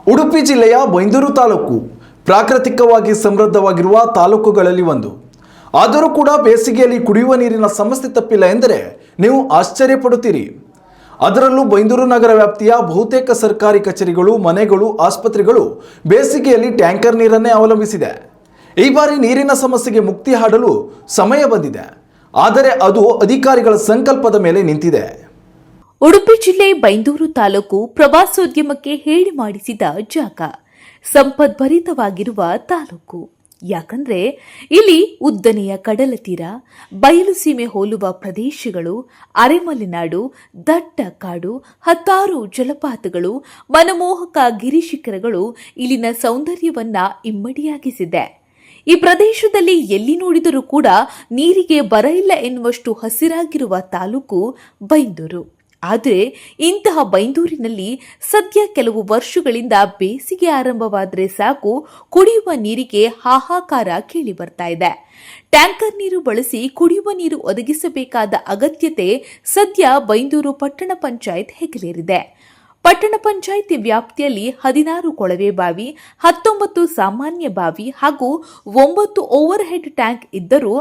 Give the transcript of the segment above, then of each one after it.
ಉಡುಪಿ ಜಿಲ್ಲೆಯ ಬೈಂದೂರು ತಾಲೂಕು ಪ್ರಾಕೃತಿಕವಾಗಿ ಸಮೃದ್ಧವಾಗಿರುವ ತಾಲೂಕುಗಳಲ್ಲಿ ಒಂದು. ಆದರೂ ಕೂಡ ಬೇಸಿಗೆಯಲ್ಲಿ ಕುಡಿಯುವ ನೀರಿನ ಸಮಸ್ಯೆ ತಪ್ಪಿಲ್ಲ ಎಂದರೆ ನೀವು ಆಶ್ಚರ್ಯಪಡುತ್ತೀರಿ. ಅದರಲ್ಲೂ ಬೈಂದೂರು ನಗರ ವ್ಯಾಪ್ತಿಯ ಬಹುತೇಕ ಸರ್ಕಾರಿ ಕಚೇರಿಗಳು, ಮನೆಗಳು, ಆಸ್ಪತ್ರೆಗಳು ಬೇಸಿಗೆಯಲ್ಲಿ ಟ್ಯಾಂಕರ್ ನೀರನ್ನೇ ಅವಲಂಬಿಸಿದೆ. ಈ ಬಾರಿ ನೀರಿನ ಸಮಸ್ಯೆಗೆ ಮುಕ್ತಿ ಹಾಡಲು ಸಮಯ ಬಂದಿದೆ. ಆದರೆ ಅದು ಅಧಿಕಾರಿಗಳ ಸಂಕಲ್ಪದ ಮೇಲೆ ನಿಂತಿದೆ. ಉಡುಪಿ ಜಿಲ್ಲೆ ಬೈಂದೂರು ತಾಲೂಕು ಪ್ರವಾಸೋದ್ಯಮಕ್ಕೆ ಹೇಳಿ ಮಾಡಿಸಿದ ಜಾಗ, ಸಂಪದ್ಭರಿತವಾಗಿರುವ ತಾಲೂಕು. ಯಾಕಂದ್ರೆ ಇಲ್ಲಿ ಉದ್ದನೆಯ ಕಡಲ ತೀರ, ಬಯಲು ಸೀಮೆ ಹೋಲುವ ಪ್ರದೇಶಗಳು, ಅರೆಮಲೆನಾಡು, ದಟ್ಟ ಕಾಡು, ಹತ್ತಾರು ಜಲಪಾತಗಳು, ಮನಮೋಹಕ ಗಿರಿಶಿಖರಗಳು ಇಲ್ಲಿನ ಸೌಂದರ್ಯವನ್ನ ಇಮ್ಮಡಿಯಾಗಿಸಿದೆ. ಈ ಪ್ರದೇಶದಲ್ಲಿ ಎಲ್ಲಿ ನೋಡಿದರೂ ಕೂಡ ನೀರಿಗೆ ಬರ ಇಲ್ಲ ಎನ್ನುವಷ್ಟು ಹಸಿರಾಗಿರುವ ತಾಲೂಕು ಬೈಂದೂರು. ಆದರೆ ಇಂತಹ ಬೈಂದೂರಿನಲ್ಲಿ ಸದ್ಯ ಕೆಲವು ವರ್ಷಗಳಿಂದ ಬೇಸಿಗೆ ಆರಂಭವಾದರೆ ಸಾಕು, ಕುಡಿಯುವ ನೀರಿಗೆ ಹಾಹಾಕಾರ ಕೇಳಿ ಬರ್ತಾ ಇದೆ. ಟ್ಯಾಂಕರ್ ನೀರು ಬಳಸಿ ಕುಡಿಯುವ ನೀರು ಒದಗಿಸಬೇಕಾದ ಅಗತ್ಯತೆ ಸದ್ಯ ಬೈಂದೂರು ಪಟ್ಟಣ ಪಂಚಾಯತ್ ಹೆಗಲೇರಿದೆ. ಪಟ್ಟಣ ಪಂಚಾಯಿತಿ ವ್ಯಾಪ್ತಿಯಲ್ಲಿ 16 ಕೊಳವೆ ಬಾವಿ, 19 ಸಾಮಾನ್ಯ ಬಾವಿ ಹಾಗೂ 9 ಓವರ್ ಹೆಡ್ ಟ್ಯಾಂಕ್ ಇದ್ದರೂ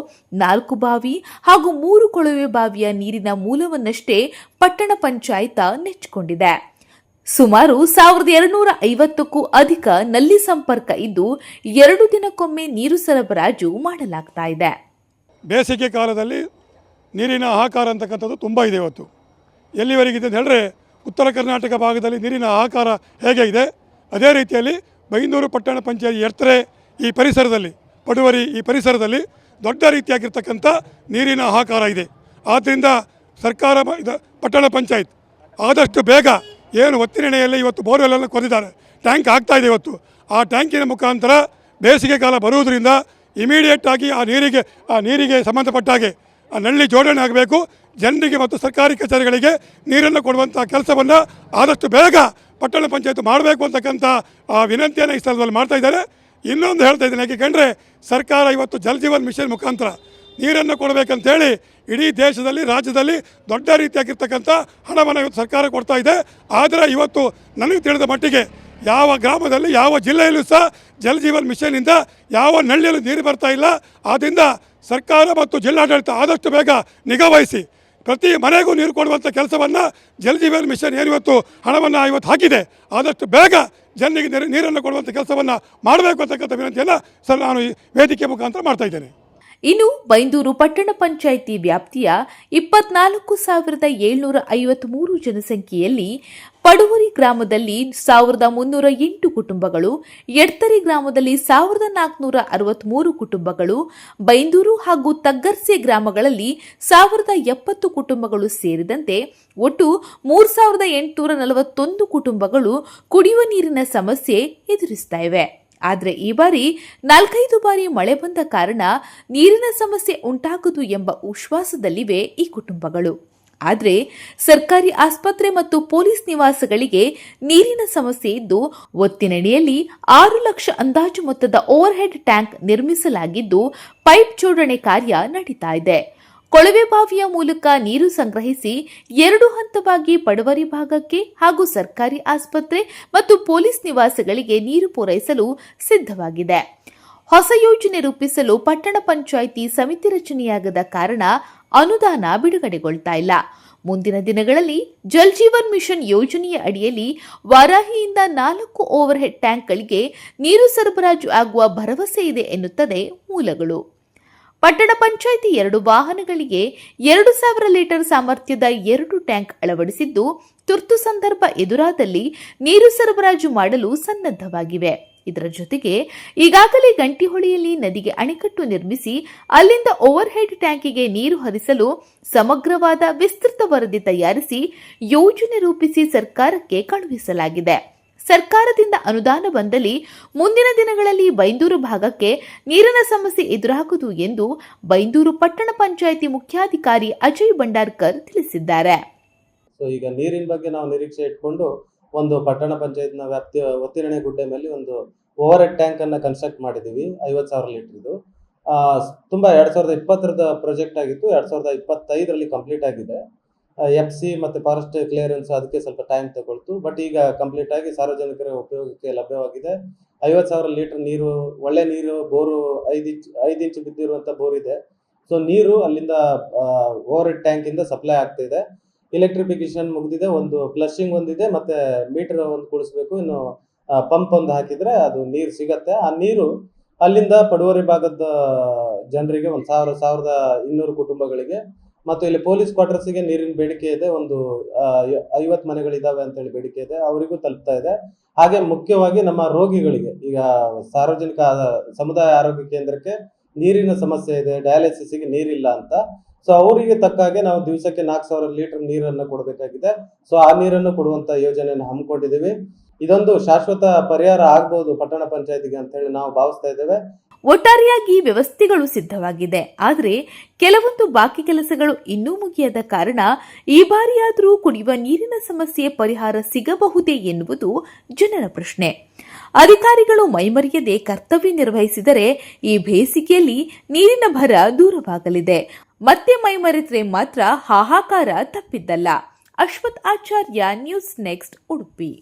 4 ಬಾವಿ ಹಾಗೂ 3 ಕೊಳವೆ ಬಾವಿಯ ನೀರಿನ ಮೂಲವನ್ನಷ್ಟೇ ಪಟ್ಟಣ ಪಂಚಾಯತ ನೆಚ್ಚಿಕೊಂಡಿದೆ. ಸುಮಾರು 1250ಕ್ಕೂ ಅಧಿಕ ನಲ್ಲಿ ಸಂಪರ್ಕ ಇದ್ದು 2 ದಿನಕ್ಕೊಮ್ಮೆ ನೀರು ಸರಬರಾಜು ಮಾಡಲಾಗ್ತಾ ಇದೆ. ಬೇಸಿಗೆ ಕಾಲದಲ್ಲಿ ನೀರಿನ ಹಾಹಾಕಾರ ಅಂತಕ್ಕಂಥದ್ದು ತುಂಬ ಇದೆ. ಇವತ್ತು ಎಲ್ಲಿವರೆಗಿದೆ ಅಂತ ಹೇಳಿದ್ರೆ, ಉತ್ತರ ಕರ್ನಾಟಕ ಭಾಗದಲ್ಲಿ ನೀರಿನ ಹಾಹಾಕಾರ ಹೇಗೆ ಇದೆ, ಅದೇ ರೀತಿಯಲ್ಲಿ ಬೈಂದೂರು ಪಟ್ಟಣ ಪಂಚಾಯತ್ ಎರ್ತರೆ ಈ ಪರಿಸರದಲ್ಲಿ, ಪಡುವರಿ ಈ ಪರಿಸರದಲ್ಲಿ ದೊಡ್ಡ ರೀತಿಯಾಗಿರ್ತಕ್ಕಂಥ ನೀರಿನ ಹಾಹಾಕಾರ ಇದೆ. ಆದ್ದರಿಂದ ಸರ್ಕಾರ ಪಟ್ಟಣ ಪಂಚಾಯತ್ ಆದಷ್ಟು ಬೇಗ ಏನು ಒತ್ತಿನೆಣೆಯಲ್ಲಿ ಇವತ್ತು ಬೋರ್ವೆಲ್ಲನ್ನು ಕೊರೆದಿದ್ದಾರೆ, ಟ್ಯಾಂಕ್ ಆಗ್ತಾ ಇದೆ. ಇವತ್ತು ಆ ಟ್ಯಾಂಕಿನ ಮುಖಾಂತರ ಬೇಸಿಗೆ ಕಾಲ ಬರುವುದರಿಂದ ಇಮಿಡಿಯೇಟ್ ಆಗಿ ಆ ನೀರಿಗೆ ಸಂಬಂಧಪಟ್ಟ ಹಾಗೆ ಆ ನಲ್ಲಿ ಜೋಡಣೆ ಆಗಬೇಕು. ಜನರಿಗೆ ಮತ್ತು ಸರ್ಕಾರಿ ಕಚೇರಿಗಳಿಗೆ ನೀರನ್ನು ಕೊಡುವಂಥ ಕೆಲಸವನ್ನು ಆದಷ್ಟು ಬೇಗ ಪಟ್ಟಣ ಪಂಚಾಯತ್ ಮಾಡಬೇಕು ಅಂತಕ್ಕಂಥ ವಿನಂತಿಯನ್ನು ಈ ಸ್ಥಳದಲ್ಲಿ ಮಾಡ್ತಾ ಇದ್ದಾರೆ. ಇನ್ನೊಂದು ಹೇಳ್ತಾ ಇದ್ದೇನೆ, ಯಾಕೆಂದರೆ ಸರ್ಕಾರ ಇವತ್ತು ಜಲ್ ಜೀವನ್ ಮಿಷನ್ ಮುಖಾಂತರ ನೀರನ್ನು ಕೊಡಬೇಕಂತೇಳಿ ಇಡೀ ದೇಶದಲ್ಲಿ, ರಾಜ್ಯದಲ್ಲಿ ದೊಡ್ಡ ರೀತಿಯಾಗಿರ್ತಕ್ಕಂಥ ಹಣವನ್ನು ಇವತ್ತು ಸರ್ಕಾರ ಕೊಡ್ತಾ ಇದೆ. ಆದರೆ ಇವತ್ತು ನನಗೆ ತಿಳಿದ ಮಟ್ಟಿಗೆ ಯಾವ ಗ್ರಾಮದಲ್ಲಿ, ಯಾವ ಜಿಲ್ಲೆಯಲ್ಲೂ ಸಹ ಜಲ್ ಜೀವನ್ ಮಿಷನ್ನಿಂದ ಯಾವ ನಳ್ಳಿಯಲ್ಲೂ ನೀರು ಬರ್ತಾ ಇಲ್ಲ. ಆದ್ದರಿಂದ ಸರ್ಕಾರ ಮತ್ತು ಜಿಲ್ಲಾಡಳಿತ ಆದಷ್ಟು ಬೇಗ ನಿಗಾವಹಿಸಿ ಪ್ರತಿ ಮನೆಗೂ ನೀರು ಕೊಡುವಂಥ ಕೆಲಸವನ್ನು ಜಲ್ ಜೀವನ್ ಮಿಷನ್ ಏನಿವತ್ತು ಹಣವನ್ನು ಇವತ್ತು ಹಾಕಿದೆ, ಆದಷ್ಟು ಬೇಗ ಜನರಿಗೆ ನೀರನ್ನು ಕೊಡುವಂಥ ಕೆಲಸವನ್ನು ಮಾಡಬೇಕು ಅಂತಕ್ಕಂಥ ವಿನಂತಿಯನ್ನು ನಾನು ಈ ವೇದಿಕೆ ಮುಖಾಂತರ ಮಾಡ್ತಾ ಇದ್ದೇನೆ. ಇನ್ನು ಬೈಂದೂರು ಪಟ್ಟಣ ಪಂಚಾಯಿತಿ ವ್ಯಾಪ್ತಿಯ 24,753 ಜನಸಂಖ್ಯೆಯಲ್ಲಿ ಪಡುವರಿ ಗ್ರಾಮದಲ್ಲಿ 1,308 ಕುಟುಂಬಗಳು, ಎಡ್ತರಿ ಗ್ರಾಮದಲ್ಲಿ 1,463 ಕುಟುಂಬಗಳು, ಬೈಂದೂರು ಹಾಗೂ ತಗ್ಗರ್ಸೆ ಗ್ರಾಮಗಳಲ್ಲಿ 1,070 ಕುಟುಂಬಗಳು ಸೇರಿದಂತೆ ಒಟ್ಟು 3,841 ಕುಟುಂಬಗಳು ಕುಡಿಯುವ ನೀರಿನ ಸಮಸ್ಯೆ ಎದುರಿಸ್ತಾ ಇವೆ. ಆದರೆ ಈ ಬಾರಿ 4-5 ಬಾರಿ ಮಳೆ ಬಂದ ಕಾರಣ ನೀರಿನ ಸಮಸ್ಯೆ ಉಂಟಾಗದು ಎಂಬ ವಿಶ್ವಾಸದಲ್ಲಿವೆ ಈ ಕುಟುಂಬಗಳು. ಆದರೆ ಸರ್ಕಾರಿ ಆಸ್ಪತ್ರೆ ಮತ್ತು ಪೊಲೀಸ್ ನಿವಾಸಗಳಿಗೆ ನೀರಿನ ಸಮಸ್ಯೆ ಇದ್ದು, ಒತ್ತಿನಡಿಯಲ್ಲಿ 6 ಲಕ್ಷ ಅಂದಾಜು ಮೊತ್ತದ ಓವರ್ ಹೆಡ್ ಟ್ಯಾಂಕ್ ನಿರ್ಮಿಸಲಾಗಿದ್ದು, ಪೈಪ್ ಜೋಡಣೆ ಕಾರ್ಯ ನಡೀತಾ ಇದೆ. ಕೊಳವೆ ಬಾವಿಯ ಮೂಲಕ ನೀರು ಸಂಗ್ರಹಿಸಿ 2 ಹಂತವಾಗಿ ಪಡುವರಿ ಭಾಗಕ್ಕೆ ಹಾಗೂ ಸರ್ಕಾರಿ ಆಸ್ಪತ್ರೆ ಮತ್ತು ಪೊಲೀಸ್ ನಿವಾಸಗಳಿಗೆ ನೀರು ಪೂರೈಸಲು ಸಿದ್ಧವಾಗಿದೆ. ಹೊಸ ಯೋಜನೆ ರೂಪಿಸಲು ಪಟ್ಟಣ ಪಂಚಾಯಿತಿ ಸಮಿತಿ ರಚನೆಯಾಗದ ಕಾರಣ ಅನುದಾನ ಬಿಡುಗಡೆಗೊಳ್ತಾ ಇಲ್ಲ. ಮುಂದಿನ ದಿನಗಳಲ್ಲಿ ಜಲ್ ಜೀವನ್ ಮಿಷನ್ ಯೋಜನೆಯ ಅಡಿಯಲ್ಲಿ ವಾರಾಹಿಯಿಂದ 4 ಓವರ್ ಹೆಡ್ ಟ್ಯಾಂಕ್ಗಳಿಗೆ ನೀರು ಸರಬರಾಜು ಆಗುವ ಭರವಸೆ ಇದೆ ಎನ್ನುತ್ತದೆ ಮೂಲಗಳು. ಪಟ್ಟಣ ಪಂಚಾಯಿತಿ 2 ವಾಹನಗಳಿಗೆ 2,000 ಲೀಟರ್ ಸಾಮರ್ಥ್ಯದ 2 ಟ್ಯಾಂಕ್ ಅಳವಡಿಸಿದ್ದು, ತುರ್ತು ಸಂದರ್ಭ ಎದುರಾದಲ್ಲಿ ನೀರು ಸರಬರಾಜು ಮಾಡಲು ಸನ್ನದ್ಧವಾಗಿವೆ. ಇದರ ಜೊತೆಗೆ ಈಗಾಗಲೇ ಗಂಟಿಹೊಳೆಯಲ್ಲಿ ನದಿಗೆ ಅಣೆಕಟ್ಟು ನಿರ್ಮಿಸಿ ಅಲ್ಲಿಂದ ಓವರ್ ಹೆಡ್ ಟ್ಯಾಂಕಿಗೆ ನೀರು ಹರಿಸಲು ಸಮಗ್ರವಾದ ವಿಸ್ತೃತ ವರದಿ ತಯಾರಿಸಿ ಯೋಜನೆ ರೂಪಿಸಿ ಸರ್ಕಾರಕ್ಕೆ ಕಳುಹಿಸಲಾಗಿದೆ. ಸರ್ಕಾರದಿಂದ ಅನುದಾನ ಬಂದಲ್ಲಿ ಮುಂದಿನ ದಿನಗಳಲ್ಲಿ ಬೈಂದೂರು ಭಾಗಕ್ಕೆ ನೀರಿನ ಸಮಸ್ಯೆ ಎದುರಾಗುವುದು ಎಂದು ಬೈಂದೂರು ಪಟ್ಟಣ ಪಂಚಾಯಿತಿ ಮುಖ್ಯಾಧಿಕಾರಿ ಅಜಯ್ ಭಂಡಾರ್ಕರ್ ತಿಳಿಸಿದ್ದಾರೆ. ಈಗ ನೀರಿನ ಬಗ್ಗೆ ನಾವು ನಿರೀಕ್ಷೆ ಇಟ್ಕೊಂಡು ಒಂದು ಪಟ್ಟಣ ಪಂಚಾಯತ್ನ ವ್ಯಾಪ್ತಿಯ ಒತ್ತಿರಣೆ ಗುಡ್ಡೆ ಮೇಲೆ ಒಂದು ಓವರ್ ಹೆಡ್ ಟ್ಯಾಂಕ್ ಅನ್ನ ಕನ್ಸ್ಟ್ರಕ್ಟ್ ಮಾಡಿದೀವಿ. 50,000 ಲೀಟರ್ ಇದು ತುಂಬಾ 2020ರದ ಪ್ರಾಜೆಕ್ಟ್ ಆಗಿತ್ತು. 2025ರಲ್ಲಿ ಕಂಪ್ಲೀಟ್ ಆಗಿದೆ. FC ಮತ್ತು ಫಾರೆಸ್ಟ್ ಕ್ಲಿಯರೆನ್ಸ್ ಅದಕ್ಕೆ ಸ್ವಲ್ಪ ಟೈಮ್ ತಗೊಳ್ತು. ಬಟ್ ಈಗ ಕಂಪ್ಲೀಟ್ ಆಗಿ ಸಾರ್ವಜನಿಕರ ಉಪಯೋಗಕ್ಕೆ ಲಭ್ಯವಾಗಿದೆ. 50,000 ಲೀಟರ್ ನೀರು, ಒಳ್ಳೆ ನೀರು, ಬೋರು 5 ಇಂಚ್ ಬಿದ್ದಿರುವಂಥ ಬೋರ್ ಇದೆ. ಸೊ ನೀರು ಅಲ್ಲಿಂದ ಓವರ್ ಹೆಡ್ ಟ್ಯಾಂಕಿಂದ ಸಪ್ಲೈ ಆಗ್ತಿದೆ. ಎಲೆಕ್ಟ್ರಿಫಿಕೇಶನ್ ಮುಗಿದಿದೆ, ಒಂದು ಫ್ಲಶಿಂಗ್ ಒಂದಿದೆ, ಮತ್ತೆ ಮೀಟರ್ ಒಂದು ಕೂಡಿಸ್ಬೇಕು. ಇನ್ನು ಪಂಪ್ ಒಂದು ಹಾಕಿದ್ರೆ ಅದು ನೀರು ಸಿಗತ್ತೆ. ಆ ನೀರು ಅಲ್ಲಿಂದ ಪಡುವರಿ ಭಾಗದ ಜನರಿಗೆ 1,200 ಕುಟುಂಬಗಳಿಗೆ, ಮತ್ತು ಇಲ್ಲಿ ಪೊಲೀಸ್ ಕ್ವಾರ್ಟರ್ಸ್ಗೆ ನೀರಿನ ಬೇಡಿಕೆ ಇದೆ. ಒಂದು 50 ಮನೆಗಳಿದಾವೆ ಅಂತೇಳಿ ಬೇಡಿಕೆ ಇದೆ, ಅವರಿಗೂ ತಲುಪ್ತಾ ಇದೆ. ಹಾಗೆ ಮುಖ್ಯವಾಗಿ ನಮ್ಮ ರೋಗಿಗಳಿಗೆ, ಈಗ ಸಾರ್ವಜನಿಕ ಸಮುದಾಯ ಆರೋಗ್ಯ ಕೇಂದ್ರಕ್ಕೆ ನೀರಿನ ಸಮಸ್ಯೆ ಇದೆ, ಡಯಾಲಿಸಿಸ್ಗೆ ನೀರಿಲ್ಲ ಅಂತ. ಸೊ ಅವರಿಗೆ ತಕ್ಕ ಹಾಗೆ ನಾವು ದಿವಸಕ್ಕೆ 4,000 ಲೀಟರ್ ನೀರನ್ನು ಕೊಡಬೇಕಾಗಿದೆ. ಸೊ ಆ ನೀರನ್ನು ಕೊಡುವಂತ ಯೋಜನೆಯನ್ನು ಹಮ್ಮಿಕೊಂಡಿದ್ದೀವಿ. ಇದೊಂದು ಶಾಶ್ವತ ಪರಿಹಾರ ಆಗ್ಬಹುದು ಪಟ್ಟಣ ಪಂಚಾಯತಿಗೆ ಅಂತ ಹೇಳಿ ನಾವು ಭಾವಿಸ್ತಾ ಇದ್ದೇವೆ. ಒಟ್ಟಾರೆಯಾಗಿ ವ್ಯವಸ್ಥೆಗಳು ಸಿದ್ಧವಾಗಿದೆ, ಆದರೆ ಕೆಲವೊಂದು ಬಾಕಿ ಕೆಲಸಗಳು ಇನ್ನೂ ಮುಗಿಯದ ಕಾರಣ ಈ ಬಾರಿಯಾದರೂ ಕುಡಿಯುವ ನೀರಿನ ಸಮಸ್ಯೆ ಪರಿಹಾರ ಸಿಗಬಹುದೇ ಎನ್ನುವುದು ಜನರ ಪ್ರಶ್ನೆ. ಅಧಿಕಾರಿಗಳು ಮೈಮರೆಯದೆ ಕರ್ತವ್ಯ ನಿರ್ವಹಿಸಿದರೆ ಈ ಬೇಸಿಗೆಯಲ್ಲಿ ನೀರಿನ ಭರ ದೂರವಾಗಲಿದೆ. ಮತ್ತೆ ಮೈಮರೆತರೆ ಮಾತ್ರ ಹಾಹಾಕಾರ ತಪ್ಪಿದ್ದಲ್ಲ. ಅಶ್ವಥ್ ಆಚಾರ್ಯ, ನ್ಯೂಸ್ ನೆಕ್ಸ್ಟ್, ಉಡುಪಿ.